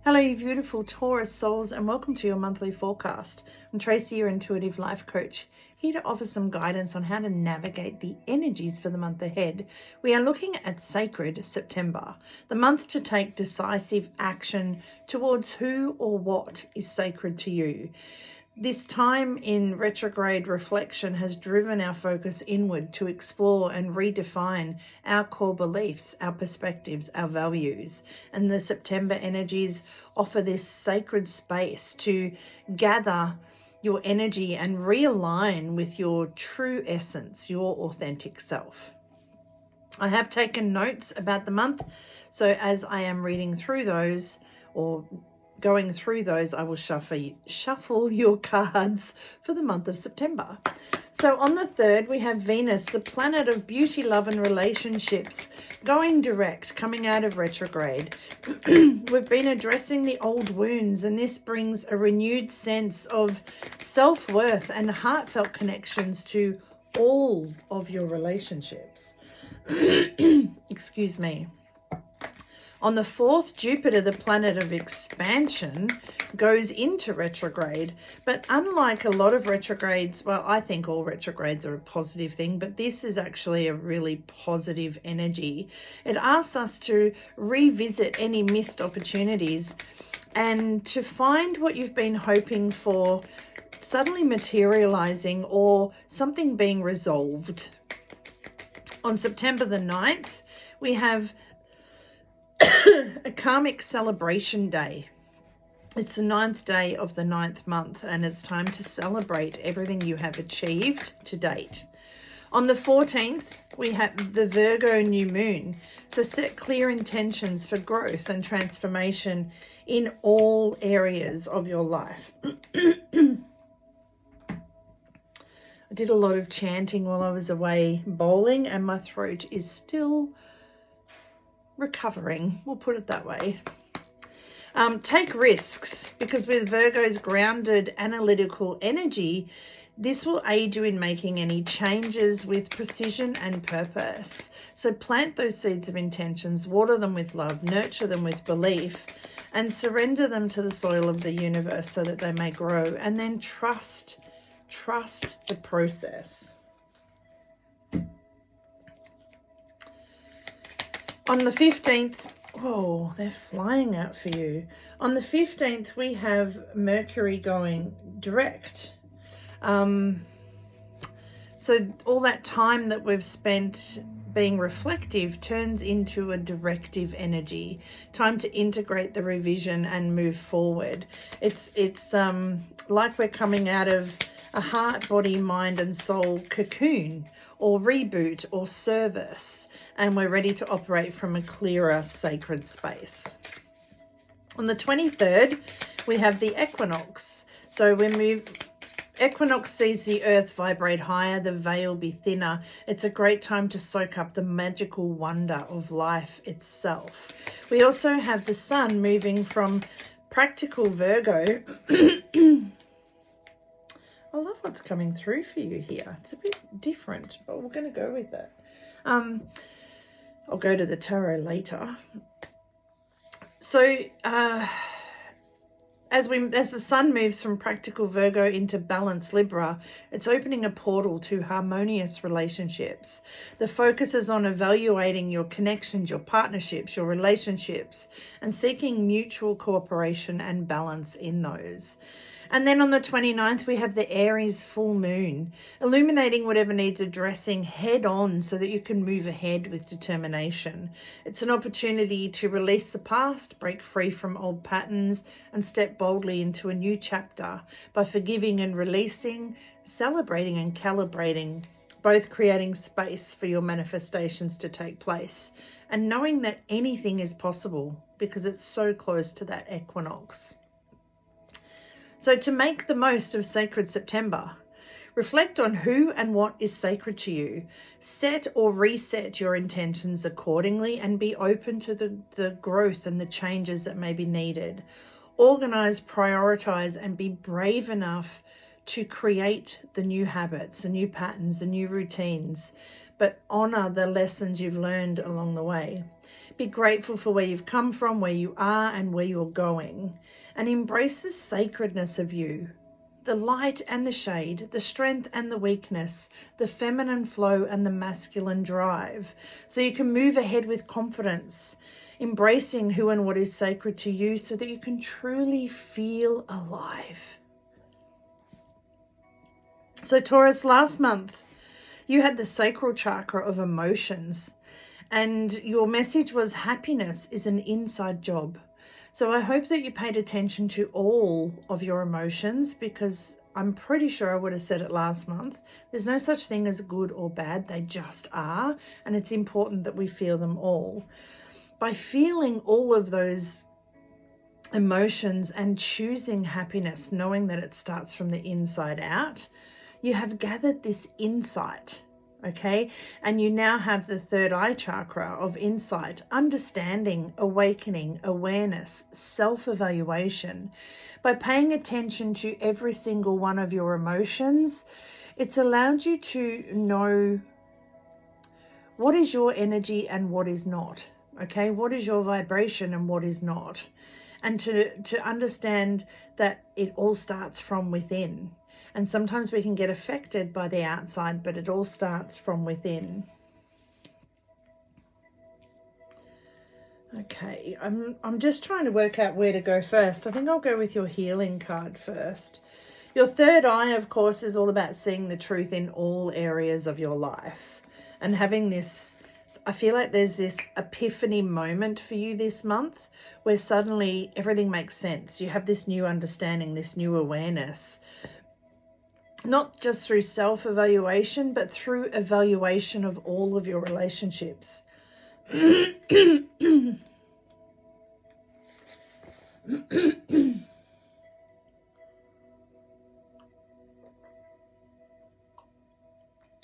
Hello, you beautiful Taurus souls, and welcome to your monthly forecast. I'm Tracey, your intuitive life coach, here to offer some guidance on how to navigate the energies for the month ahead. We are looking at Sacred September, the month to take decisive action towards who or what is sacred to you. This time in retrograde reflection has driven our focus inward to explore and redefine our core beliefs, our perspectives, our values. And the September energies offer this sacred space to gather your energy and realign with your true essence, your authentic self. I have taken notes about the month, so as I am reading through those or going through those, I will shuffle your cards for the month of September. So on the 3rd, we have Venus, the planet of beauty, love and relationships, going direct, coming out of retrograde. We've been addressing the old wounds, and this brings a renewed sense of self-worth and heartfelt connections to all of your relationships. Excuse me. On the 4th, Jupiter, the planet of expansion, goes into retrograde. But unlike a lot of retrogrades, well, I think all retrogrades are a positive thing, but this is actually a really positive energy. It asks us to revisit any missed opportunities and to find what you've been hoping for suddenly materializing or something being resolved. On September the 9th, we have a karmic celebration day. It's the 9th day of the 9th month, and it's time to celebrate everything you have achieved to date. On the 14th, we have the Virgo new moon. So set clear intentions for growth and transformation in all areas of your life. I did a lot of chanting while I was away bowling, and my throat is still recovering, we'll put it that way. Take risks, because with Virgo's grounded analytical energy, this will aid you in making any changes with precision and purpose. So plant those seeds of intentions, water them with love, nurture them with belief, and surrender them to the soil of the universe so that they may grow. And then trust the process. On the 15th, oh, they're flying out for you. On the 15th, we have Mercury going direct. So all that time that we've spent being reflective turns into a directive energy. Time to integrate the revision and move forward. It's like we're coming out of a heart, body, mind and soul cocoon or reboot or service. And we're ready to operate from a clearer, sacred space. On the 23rd, we have the equinox. So equinox sees the earth vibrate higher, the veil be thinner. It's a great time to soak up the magical wonder of life itself. We also have the sun moving from practical Virgo. I love what's coming through for you here. It's a bit different, but we're going to go with it. I'll go to the tarot later. So as the sun moves from practical Virgo into balanced Libra, it's opening a portal to harmonious relationships. The focus is on evaluating your connections, your partnerships, your relationships, and seeking mutual cooperation and balance in those. And then on the 29th, we have the Aries full moon, illuminating whatever needs addressing head on so that you can move ahead with determination. It's an opportunity to release the past, break free from old patterns, and step boldly into a new chapter by forgiving and releasing, celebrating and calibrating, both creating space for your manifestations to take place and knowing that anything is possible because it's so close to that equinox. So to make the most of Sacred September, reflect on who and what is sacred to you. Set or reset your intentions accordingly and be open to the growth and the changes that may be needed. Organize, prioritize, and be brave enough to create the new habits, the new patterns, the new routines, but honor the lessons you've learned along the way. Be grateful for where you've come from, where you are, and where you're going. And embrace the sacredness of you. The light and the shade, the strength and the weakness, the feminine flow and the masculine drive. So you can move ahead with confidence, embracing who and what is sacred to you so that you can truly feel alive. So Taurus, last month, you had the sacral chakra of emotions, and your message was happiness is an inside job. So I hope that you paid attention to all of your emotions, because I'm pretty sure I would have said it last month. There's no such thing as good or bad. They just are. And it's important that we feel them all. By feeling all of those emotions and choosing happiness, knowing that it starts from the inside out, you have gathered this insight. Okay, and you now have the third eye chakra of insight, understanding, awakening, awareness, self-evaluation. By paying attention to every single one of your emotions, it's allowed you to know what is your energy and what is not. Okay, what is your vibration and what is not. And to understand that it all starts from within. And sometimes we can get affected by the outside, but it all starts from within. Okay, I'm just trying to work out where to go first. I think I'll go with your healing card first. Your third eye, of course, is all about seeing the truth in all areas of your life. And having this, I feel like there's this epiphany moment for you this month where suddenly everything makes sense. You have this new understanding, this new awareness. Not just through self-evaluation, but through evaluation of all of your relationships.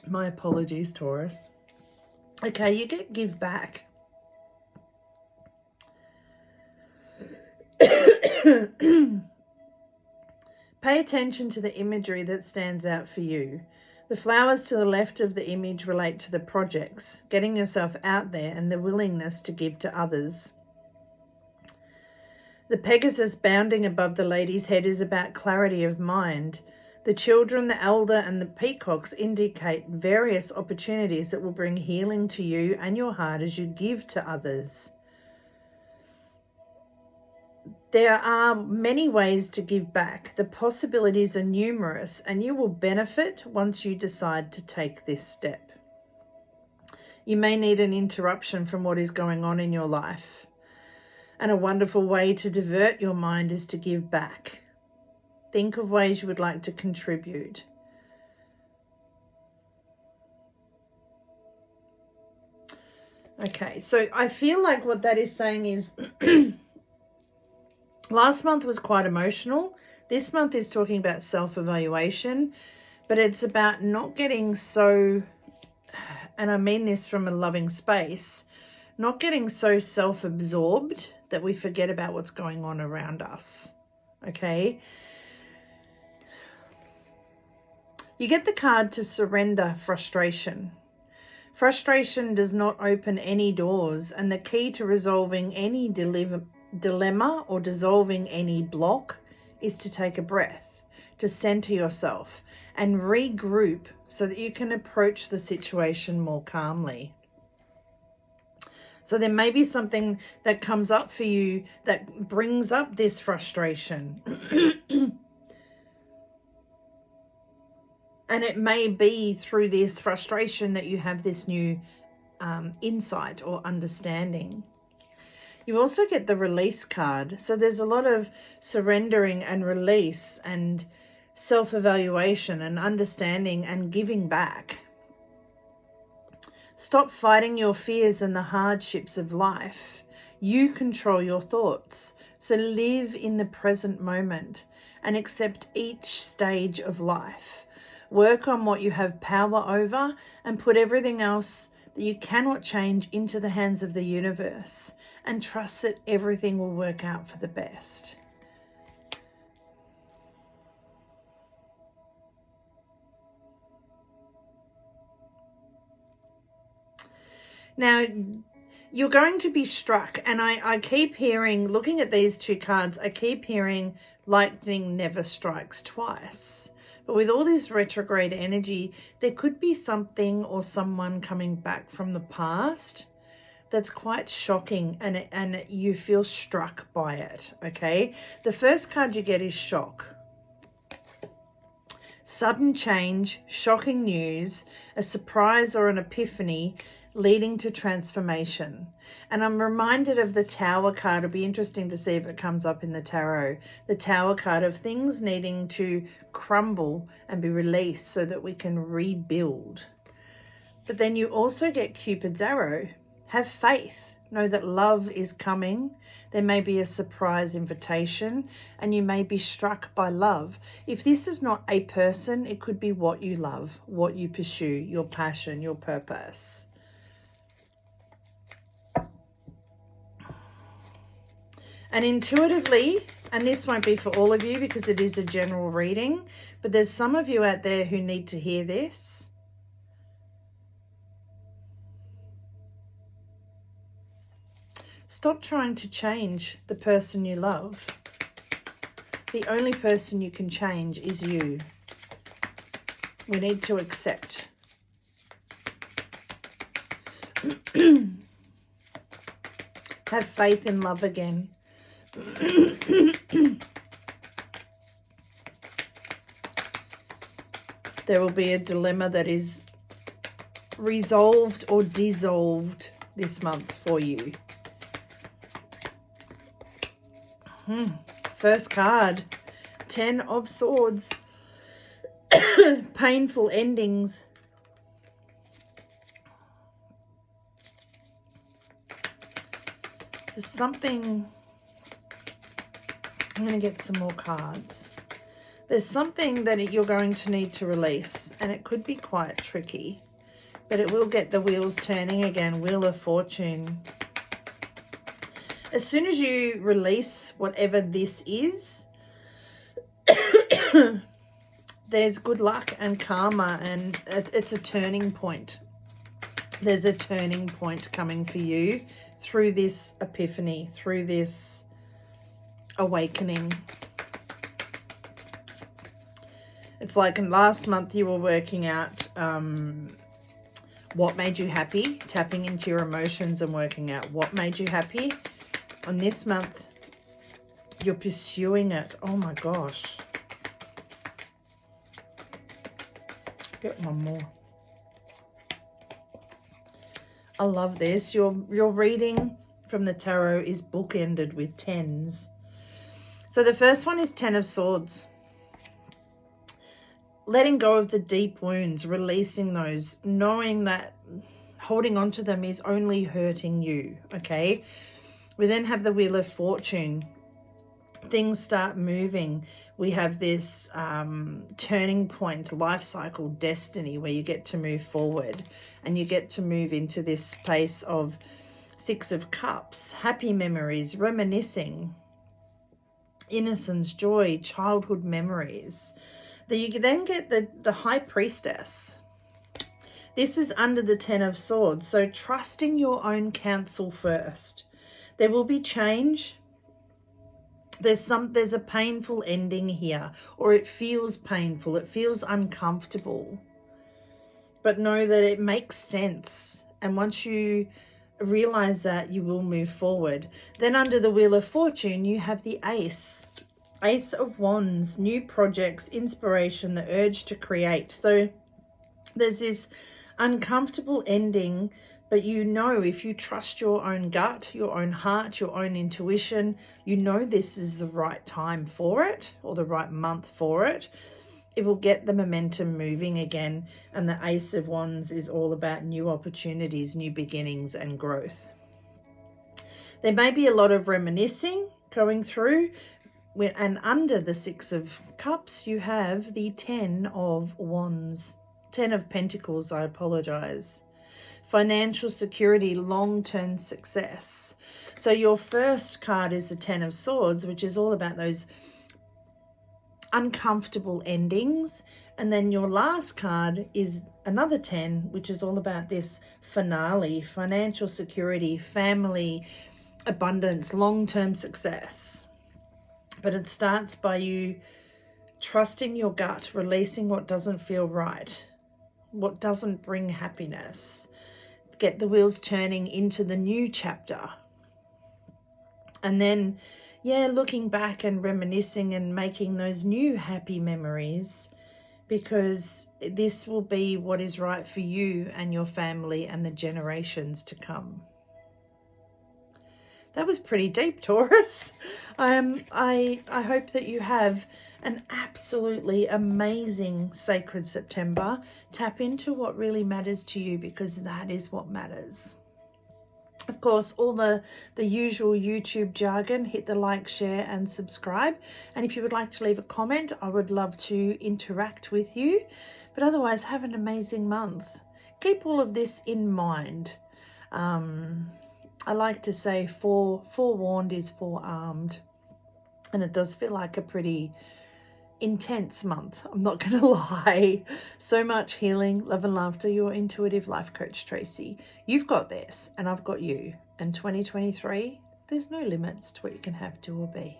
My apologies, Taurus. Okay, you get give back. Pay attention to the imagery that stands out for you. The flowers to the left of the image relate to the projects, getting yourself out there, and the willingness to give to others. The Pegasus bounding above the lady's head is about clarity of mind. The children, the elder, and the peacocks indicate various opportunities that will bring healing to you and your heart as you give to others. There are many ways to give back. The possibilities are numerous, and you will benefit once you decide to take this step. You may need an interruption from what is going on in your life, and a wonderful way to divert your mind is to give back. Think of ways you would like to contribute. Okay, so I feel like what that is saying is last month was quite emotional. This month is talking about self-evaluation, but it's about not getting so, and I mean this from a loving space, not getting so self-absorbed that we forget about what's going on around us. Okay? You get the card to surrender frustration. Frustration does not open any doors, and the key to resolving any dilemma or dissolving any block is to take a breath, to center yourself and regroup so that you can approach the situation more calmly. So there may be something that comes up for you that brings up this frustration. And it may be through this frustration that you have this new insight or understanding. You also get the release card. So there's a lot of surrendering and release and self-evaluation and understanding and giving back. Stop fighting your fears and the hardships of life. You control your thoughts. So live in the present moment and accept each stage of life. Work on what you have power over and put everything else that you cannot change into the hands of the universe, and trust that everything will work out for the best. Now, you're going to be struck. And I keep hearing, looking at these two cards, I keep hearing lightning never strikes twice. But with all this retrograde energy, there could be something or someone coming back from the past that's quite shocking, and you feel struck by it, okay? The first card you get is shock. Sudden change, shocking news, a surprise or an epiphany leading to transformation. And I'm reminded of the Tower card. It'll be interesting to see if it comes up in the tarot. The Tower card of things needing to crumble and be released so that we can rebuild. But then you also get Cupid's arrow. Have faith. Know that love is coming. There may be a surprise invitation and you may be struck by love. If this is not a person, it could be what you love, what you pursue, your passion, your purpose. And intuitively, and this won't be for all of you because it is a general reading, but there's some of you out there who need to hear this. Stop trying to change the person you love. The only person you can change is you. We need to accept. Have faith in love again. There will be a dilemma that is resolved or dissolved this month for you. First card, 10 of Swords. Painful endings. There's something, I'm going to get some more cards. There's something that you're going to need to release, and it could be quite tricky, but it will get the wheels turning again. Wheel of Fortune. As soon as you release whatever this is, there's good luck and karma, and it's a turning point. There's a turning point coming for you through this epiphany, through this awakening. It's like in last month you were working out what made you happy, tapping into your emotions and working out what made you happy. And this month, you're pursuing it. Oh my gosh. Get one more. I love this. Your reading from the tarot is bookended with tens. So the first one is 10 of Swords. Letting go of the deep wounds, releasing those, knowing that holding on to them is only hurting you, okay? We then have the Wheel of Fortune. Things start moving. We have this turning point, life cycle, destiny, where you get to move forward and you get to move into this space of 6 of Cups, happy memories, reminiscing, innocence, joy, childhood memories. You then get the High Priestess. This is under the 10 of Swords. So trusting your own counsel first. There will be change. There's a painful ending here, or it feels painful. It feels uncomfortable. But know that it makes sense. And once you realize that, you will move forward. Then under the Wheel of Fortune, you have the Ace. Ace of Wands, new projects, inspiration, the urge to create. So there's this uncomfortable ending. But you know, if you trust your own gut, your own heart, your own intuition, you know this is the right time for it, or the right month for it. It will get the momentum moving again. And the Ace of Wands is all about new opportunities, new beginnings and growth. There may be a lot of reminiscing going through. And under the 6 of Cups, you have the 10 of Wands. 10 of Pentacles, I apologize. Financial security, long-term success. So your first card is the 10 of Swords, which is all about those uncomfortable endings. And then your last card is another 10, which is all about this finale, financial security, family, abundance, long-term success. But it starts by you trusting your gut, releasing what doesn't feel right, what doesn't bring happiness. Get the wheels turning into the new chapter. And then, looking back and reminiscing and making those new happy memories, because this will be what is right for you and your family and the generations to come. That was pretty deep, Taurus. I hope that you have an absolutely amazing sacred September. Tap into what really matters to you, because that is what matters. Of course, all the usual YouTube jargon, hit the like, share and subscribe. And if you would like to leave a comment, I would love to interact with you. But otherwise, have an amazing month. Keep all of this in mind. I like to say forewarned is forearmed. And it does feel like a pretty intense month, I'm not going to lie. So much healing, love and laughter. Your intuitive life coach, Tracey. You've got this and I've got you. And 2023, there's no limits to what you can have, do or be.